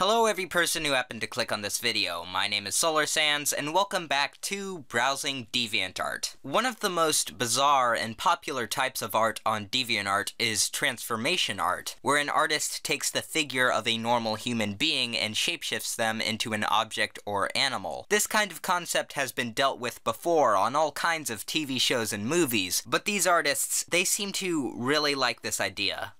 Hello every person who happened to click on this video, my name is Solar Sands, and welcome back to Browsing Deviantart. One of the most bizarre and popular types of art on Deviantart is transformation art, where an artist takes the figure of a normal human being and shapeshifts them into an object or animal. This kind of concept has been dealt with before on all kinds of TV shows and movies, but these artists, they seem to really like this idea.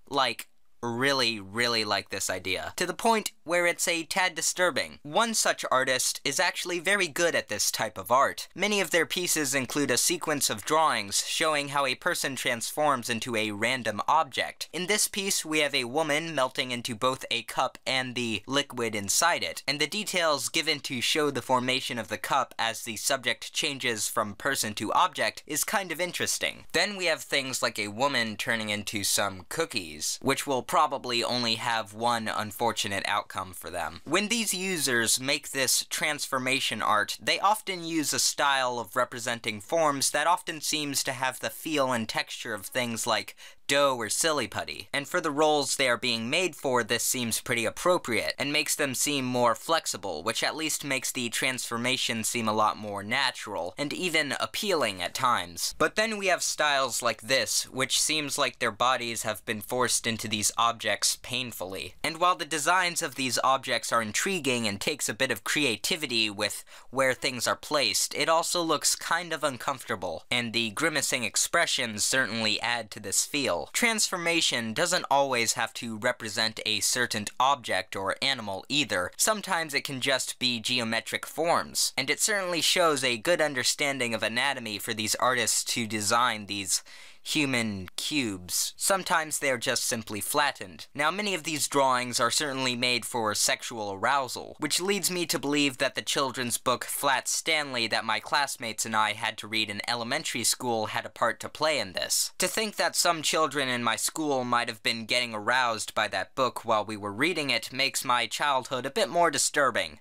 Really like this idea, to the point where it's a tad disturbing. One such artist is actually very good at this type of art. Many of their pieces include a sequence of drawings showing how a person transforms into a random object. In this piece, we have a woman melting into both a cup and the liquid inside it, and the details given to show the formation of the cup as the subject changes from person to object is kind of interesting. Then we have things like a woman turning into some cookies, which will probably only have one unfortunate outcome for them. When these users make this transformation art, they often use a style of representing forms that often seems to have the feel and texture of things like dough or silly putty. And for the roles they are being made for, this seems pretty appropriate, and makes them seem more flexible, which at least makes the transformation seem a lot more natural, and even appealing at times. But then we have styles like this, which seems like their bodies have been forced into these objects painfully. And while the designs of these objects are intriguing and takes a bit of creativity with where things are placed, it also looks kind of uncomfortable, and the grimacing expressions certainly add to this feel. Transformation doesn't always have to represent a certain object or animal either. Sometimes it can just be geometric forms, and it certainly shows a good understanding of anatomy for these artists to design these human cubes. Sometimes they are just simply flattened. Now, many of these drawings are certainly made for sexual arousal, which leads me to believe that the children's book Flat Stanley that my classmates and I had to read in elementary school had a part to play in this. To think that some children in my school might have been getting aroused by that book while we were reading it makes my childhood a bit more disturbing.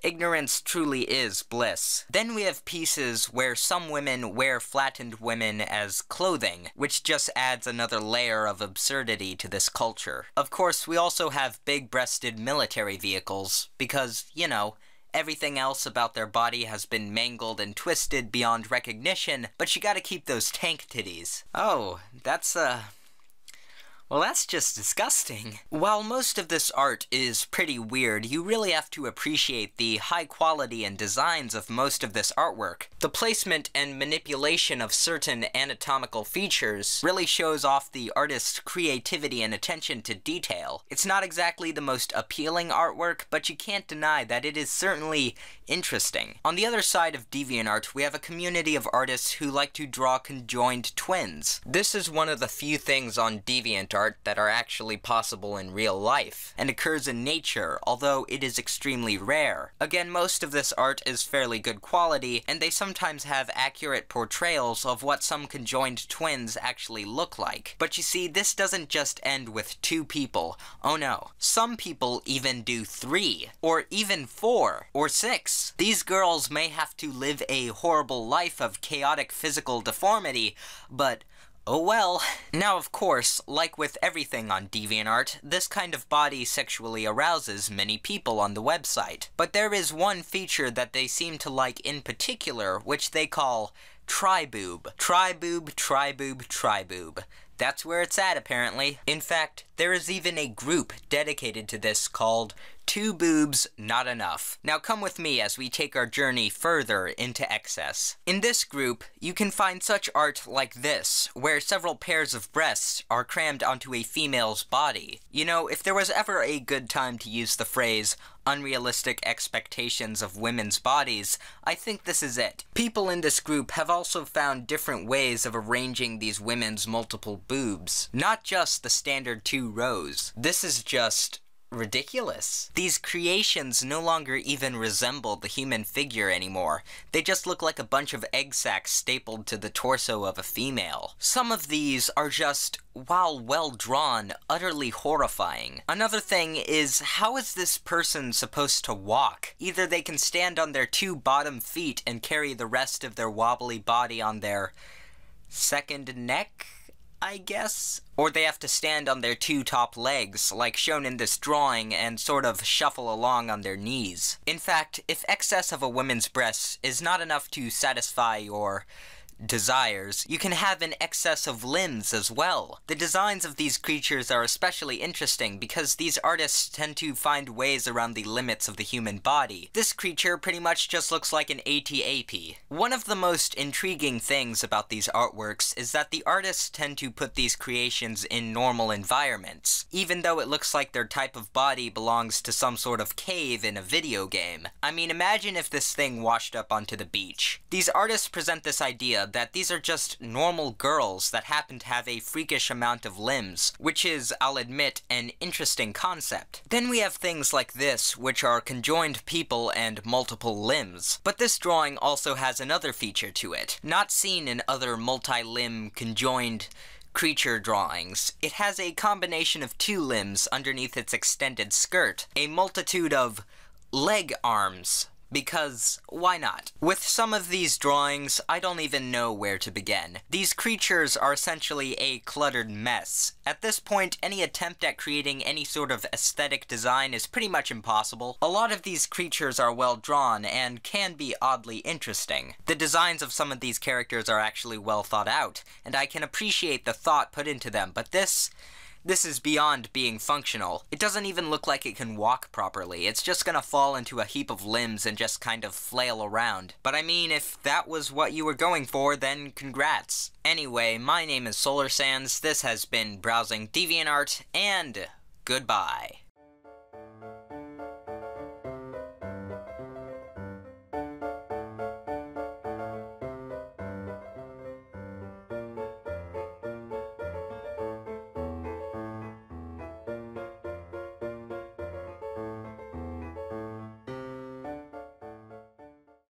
Ignorance truly is bliss. Then we have pieces where some women wear flattened women as clothing, which just adds another layer of absurdity to this culture. Of course, we also have big-breasted military vehicles, because, you know, everything else about their body has been mangled and twisted beyond recognition, but you gotta keep those tank titties. Oh, well, that's just disgusting. While most of this art is pretty weird, you really have to appreciate the high quality and designs of most of this artwork. The placement and manipulation of certain anatomical features really shows off the artist's creativity and attention to detail. It's not exactly the most appealing artwork, but you can't deny that it is certainly interesting. On the other side of DeviantArt, we have a community of artists who like to draw conjoined twins. This is one of the few things on DeviantArt that are actually possible in real life, and occurs in nature, although it is extremely rare. Again, most of this art is fairly good quality, and they sometimes have accurate portrayals of what some conjoined twins actually look like. But you see, this doesn't just end with 2 people. Oh no. Some people even do 3, or even 4, or 6. These girls may have to live a horrible life of chaotic physical deformity, but oh well. Now, of course, like with everything on DeviantArt, this kind of body sexually arouses many people on the website. But there is one feature that they seem to like in particular, which they call triboob. Triboob, triboob, triboob. That's where it's at, apparently. In fact, there is even a group dedicated to this called 2 Boobs Not Enough. Now come with me as we take our journey further into excess. In this group, you can find such art like this, where several pairs of breasts are crammed onto a female's body. You know, if there was ever a good time to use the phrase unrealistic expectations of women's bodies, I think this is it. People in this group have also found different ways of arranging these women's multiple boobs. Not just the standard 2 rows. This is just ridiculous. These creations no longer even resemble the human figure anymore. They just look like a bunch of egg sacs stapled to the torso of a female. Some of these are just, while well drawn, utterly horrifying. Another thing is, how is this person supposed to walk? Either they can stand on their 2 bottom feet and carry the rest of their wobbly body on their second neck? I guess? Or they have to stand on their two top legs, like shown in this drawing, and sort of shuffle along on their knees. In fact, if excess of a woman's breasts is not enough to satisfy your desires, you can have an excess of limbs as well. The designs of these creatures are especially interesting because these artists tend to find ways around the limits of the human body. This creature pretty much just looks like an AT-AP. One of the most intriguing things about these artworks is that the artists tend to put these creations in normal environments, even though it looks like their type of body belongs to some sort of cave in a video game. I mean, imagine if this thing washed up onto the beach. These artists present this idea that these are just normal girls that happen to have a freakish amount of limbs, which is, I'll admit, an interesting concept. Then we have things like this, which are conjoined people and multiple limbs. But this drawing also has another feature to it, not seen in other multi-limb conjoined creature drawings. It has a combination of two limbs underneath its extended skirt, a multitude of leg arms. Because, why not? With some of these drawings, I don't even know where to begin. These creatures are essentially a cluttered mess. At this point, any attempt at creating any sort of aesthetic design is pretty much impossible. A lot of these creatures are well drawn and can be oddly interesting. The designs of some of these characters are actually well thought out, and I can appreciate the thought put into them, but this is beyond being functional. It doesn't even look like it can walk properly. It's just gonna fall into a heap of limbs and just kind of flail around. But I mean, if that was what you were going for, then congrats. Anyway, my name is Solar Sands, this has been Browsing DeviantArt, and goodbye.